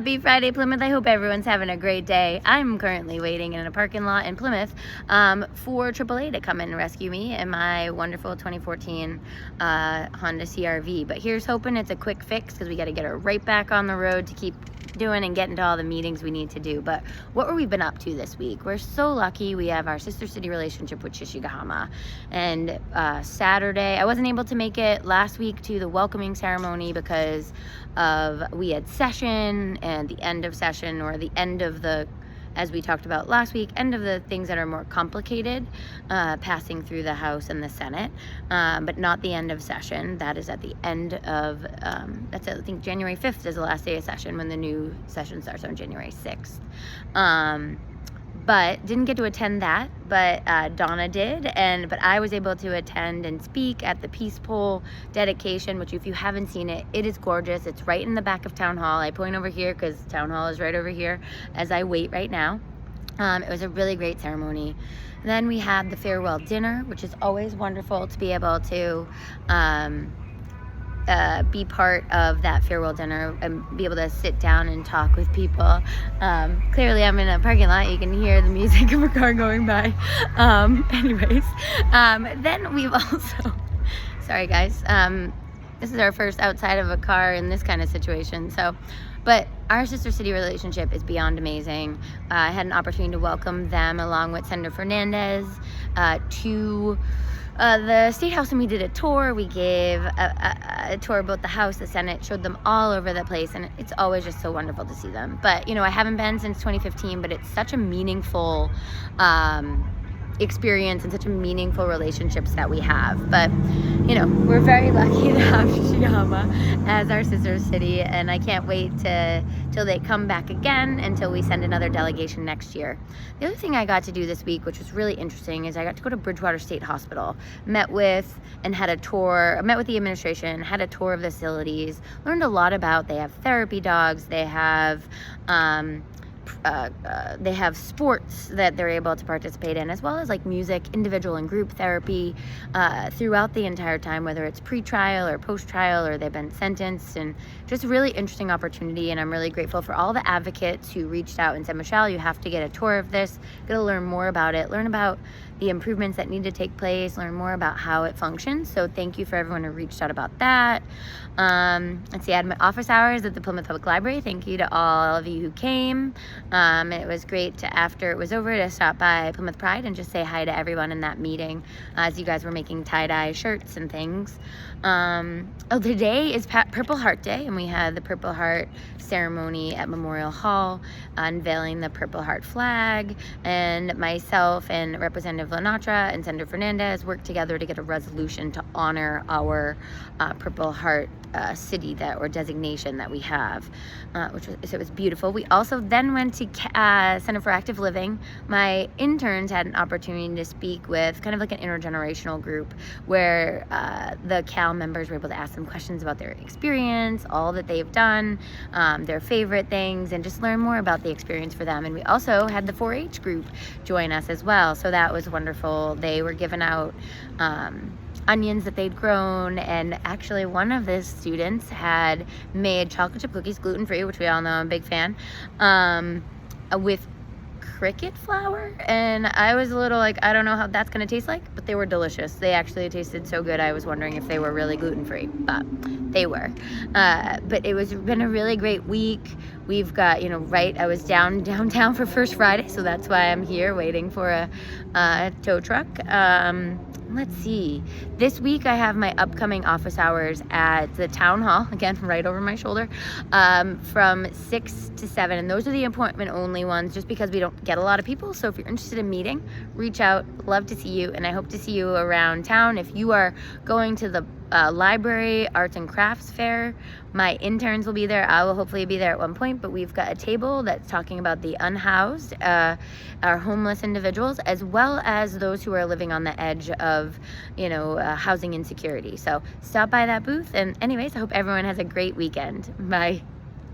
Happy Friday, Plymouth. I hope everyone's having a great day. I'm currently waiting in a parking lot in Plymouth for AAA to come and rescue me in my wonderful 2014 Honda CR-V. But here's hoping it's a quick fix because we got to get her right back on the road to keep doing and getting to all the meetings we need to do. But what have we been up to this week? We're so lucky we have our sister city relationship with Shishigahama. And Saturday, I wasn't able to make it last week to the welcoming ceremony because we had session and the end of session, or the end of the, as we talked about last week, end of the things that are more complicated, passing through the House and the Senate, but not the end of session. That is at the end of, I think January 5th is the last day of session when the new session starts on January 6th. But didn't get to attend that, but Donna did, but I was able to attend and speak at the Peace Pole dedication, which if you haven't seen it, it is gorgeous. It's right in the back of Town Hall. I point over here because Town Hall is right over here as I wait right now. It was a really great ceremony. Then we had the farewell dinner, which is always wonderful to be able to be part of that farewell dinner and be able to sit down and talk with people. Clearly I'm in a parking lot. You can hear the music of a car going by. Anyways, then we've also, sorry guys, this is our first outside of a car in this kind of situation. But our sister city relationship is beyond amazing. I had an opportunity to welcome them along with Senator Fernandez to the State House, and we did a tour. We gave a tour of both the House, the Senate, showed them all over the place, and it's always just so wonderful to see them. But, you know, I haven't been since 2015, but it's such a meaningful experience and such a meaningful relationships that we have. But, you know, we're very lucky to have Shishigahama as our sister city, and I can't wait till they come back again, until we send another delegation next year. The other thing I got to do this week, which was really interesting, is I got to go to Bridgewater State Hospital, met with the administration, had a tour of the facilities, learned a lot about, they have therapy dogs, they have sports that they're able to participate in, as well as like music, individual and group therapy throughout the entire time, whether it's pre-trial or post-trial or they've been sentenced, and just a really interesting opportunity. And I'm really grateful for all the advocates who reached out and said, Michelle, you have to get a tour of this, get to learn more about it, learn about the improvements that need to take place, learn more about how it functions. So thank you for everyone who reached out about that. Let's see, I had my office hours at the Plymouth Public Library. Thank you to all of you who came. It was great to, after it was over, to stop by Plymouth Pride and just say hi to everyone in that meeting as you guys were making tie-dye shirts and things. Today is Purple Heart Day, and we had the Purple Heart ceremony at Memorial Hall, unveiling the Purple Heart flag, and myself and Representative Lenatra and Senator Fernandez worked together to get a resolution to honor our Purple Heart city or designation that we have, so it was beautiful. We also then went to Center for Active Living. My interns had an opportunity to speak with kind of like an intergenerational group where the CAL members were able to ask them questions about their experience, all that they've done, their favorite things, and just learn more about the experience for them. And we also had the 4-H group join us as well, so that was wonderful. They were giving out onions that they'd grown, and actually one of the students had made chocolate chip cookies, gluten-free, which we all know I'm a big fan, with cricket flour, and I was a little like, I don't know how that's gonna taste like, but they were delicious. They actually tasted so good I was wondering if they were really gluten-free, but they were. But it was been a really great week. We've got, I was downtown for First Friday, so that's why I'm here waiting for a tow truck. Let's see. This week I have my upcoming office hours at the Town Hall, again, right over my shoulder, from 6 to 7. And those are the appointment only ones, just because we don't get a lot of people. So if you're interested in meeting, reach out. Love to see you. And I hope to see you around town. If you are going to the library arts and crafts fair, my interns will be there. I will hopefully be there at one point, but we've got a table that's talking about the unhoused, our homeless individuals, as well as those who are living on the edge of housing insecurity. So stop by that booth, and anyways, I hope everyone has a great weekend. Bye.